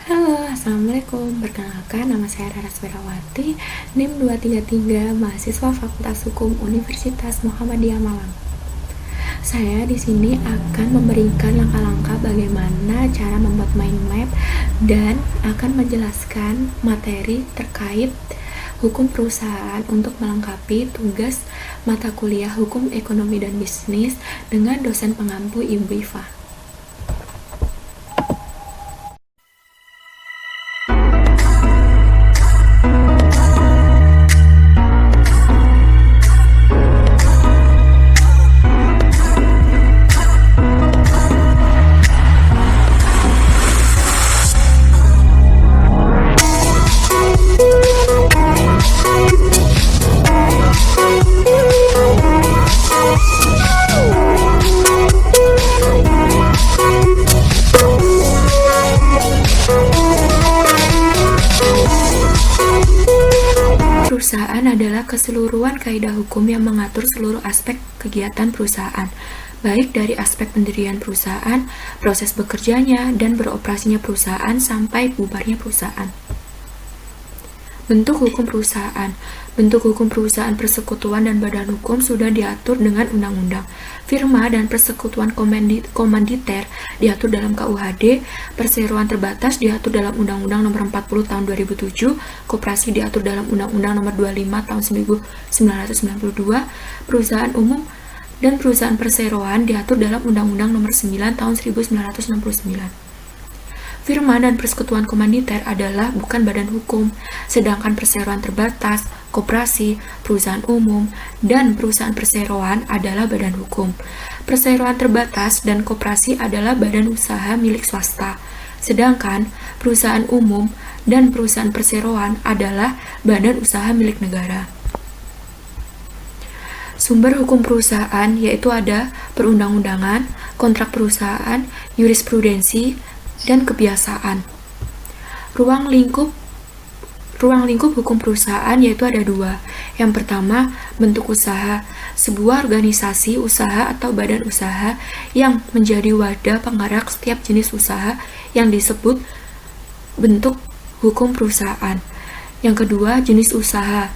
Halo, Assalamualaikum. Perkenalkan, nama saya Rara Surawati, NIM 233, mahasiswa Fakultas Hukum Universitas Muhammadiyah Malang. Saya di sini akan memberikan langkah-langkah bagaimana cara membuat mind map dan akan menjelaskan materi terkait hukum perusahaan untuk melengkapi tugas mata kuliah Hukum Ekonomi dan Bisnis dengan dosen pengampu Ibu Iva. Perusahaan adalah keseluruhan kaidah hukum yang mengatur seluruh aspek kegiatan perusahaan, baik dari aspek pendirian perusahaan, proses bekerjanya, dan beroperasinya perusahaan sampai bubarnya perusahaan. Bentuk hukum perusahaan. Bentuk hukum perusahaan, persekutuan, dan badan hukum sudah diatur dengan undang-undang. Firma dan persekutuan komanditer diatur dalam KUHD, perseroan terbatas diatur dalam Undang-Undang Nomor 40 Tahun 2007, koperasi diatur dalam Undang-Undang Nomor 25 Tahun 1992, perusahaan umum dan perusahaan perseroan diatur dalam Undang-Undang Nomor 9 Tahun 1969. Firma dan persekutuan komanditer adalah bukan badan hukum, sedangkan perseroan terbatas, koperasi, perusahaan umum, dan perusahaan perseroan adalah badan hukum. Perseroan terbatas dan koperasi adalah badan usaha milik swasta, sedangkan perusahaan umum dan perusahaan perseroan adalah badan usaha milik negara. Sumber hukum perusahaan yaitu ada perundang-undangan, kontrak perusahaan, jurisprudensi, dan kebiasaan. Ruang lingkup hukum perusahaan yaitu ada dua. Yang pertama, bentuk usaha, sebuah organisasi usaha atau badan usaha yang menjadi wadah penggerak setiap jenis usaha yang disebut bentuk hukum perusahaan. Yang kedua, jenis usaha,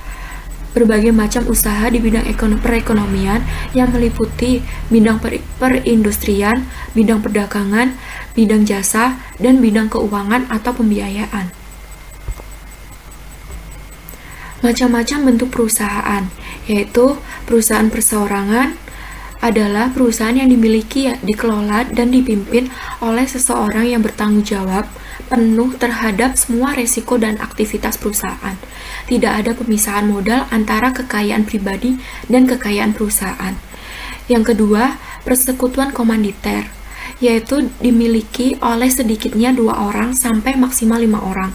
berbagai macam usaha di bidang perekonomian yang meliputi bidang perindustrian, bidang perdagangan, bidang jasa, dan bidang keuangan atau pembiayaan. Macam-macam bentuk perusahaan, yaitu perusahaan perseorangan adalah perusahaan yang dimiliki, dikelola, dan dipimpin oleh seseorang yang bertanggung jawab penuh terhadap semua resiko dan aktivitas perusahaan. Tidak ada pemisahan modal antara kekayaan pribadi dan kekayaan perusahaan. Yang kedua, persekutuan komanditer, yaitu dimiliki oleh sedikitnya 2 orang sampai maksimal 5 orang.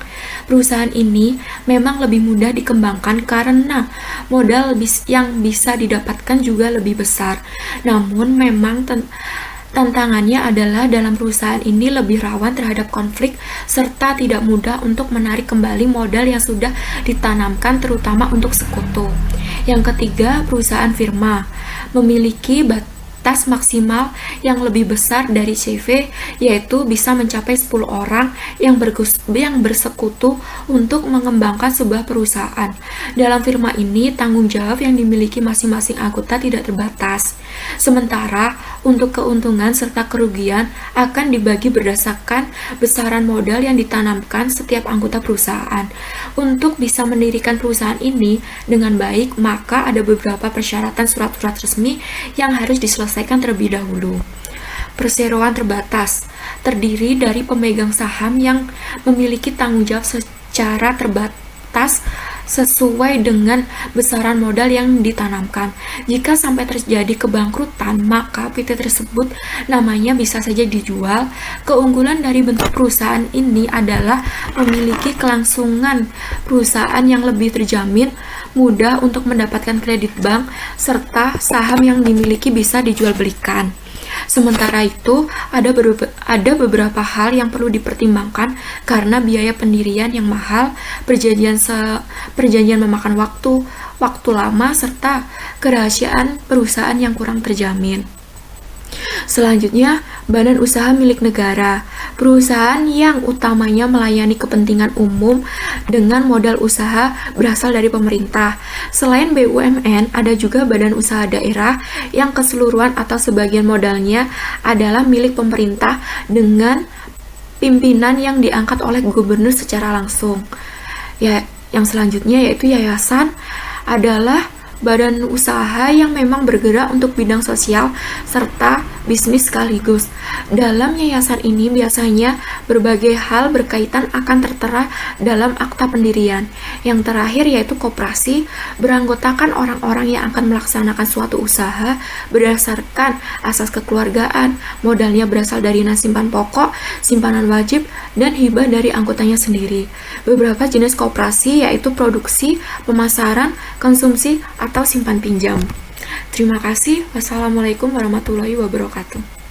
Perusahaan ini memang lebih mudah dikembangkan karena modal yang bisa didapatkan juga lebih besar. Namun memang tantangannya adalah dalam perusahaan ini lebih rawan terhadap konflik serta tidak mudah untuk menarik kembali modal yang sudah ditanamkan terutama untuk sekutu. Yang ketiga, perusahaan firma memiliki batas maksimal yang lebih besar dari CV, yaitu bisa mencapai 10 orang yang bersekutu untuk mengembangkan sebuah perusahaan. Dalam firma ini, tanggung jawab yang dimiliki masing-masing anggota tidak terbatas. Sementara, untuk keuntungan serta kerugian akan dibagi berdasarkan besaran modal yang ditanamkan setiap anggota perusahaan. Untuk bisa mendirikan perusahaan ini dengan baik, maka ada beberapa persyaratan surat-surat resmi yang harus diselesaikan terlebih dahulu. Perseroan terbatas terdiri dari pemegang saham yang memiliki tanggung jawab secara terbatas sesuai dengan besaran modal yang ditanamkan. Jika sampai terjadi kebangkrutan, maka PT tersebut namanya bisa saja dijual. Keunggulan dari bentuk perusahaan ini adalah memiliki kelangsungan perusahaan yang lebih terjamin, mudah untuk mendapatkan kredit bank, serta saham yang dimiliki bisa dijual belikan. Sementara itu, ada beberapa hal yang perlu dipertimbangkan karena biaya pendirian yang mahal, perjanjian memakan waktu lama, serta kerahasiaan perusahaan yang kurang terjamin. Selanjutnya, badan usaha milik negara. Perusahaan yang utamanya melayani kepentingan umum dengan modal usaha berasal dari pemerintah. Selain BUMN, ada juga badan usaha daerah yang keseluruhan atau sebagian modalnya adalah milik pemerintah dengan pimpinan yang diangkat oleh gubernur secara langsung. Ya, yang selanjutnya yaitu yayasan adalah badan usaha yang memang bergerak untuk bidang sosial serta bisnis sekaligus. Dalam yayasan ini biasanya berbagai hal berkaitan akan tertera dalam akta pendirian. Yang terakhir yaitu koperasi, beranggotakan orang-orang yang akan melaksanakan suatu usaha berdasarkan asas kekeluargaan, modalnya berasal dari simpan pokok, simpanan wajib, dan hibah dari anggotanya sendiri. Beberapa jenis koperasi yaitu produksi, pemasaran, konsumsi, atau simpan pinjam. Terima kasih. Wassalamualaikum warahmatullahi wabarakatuh.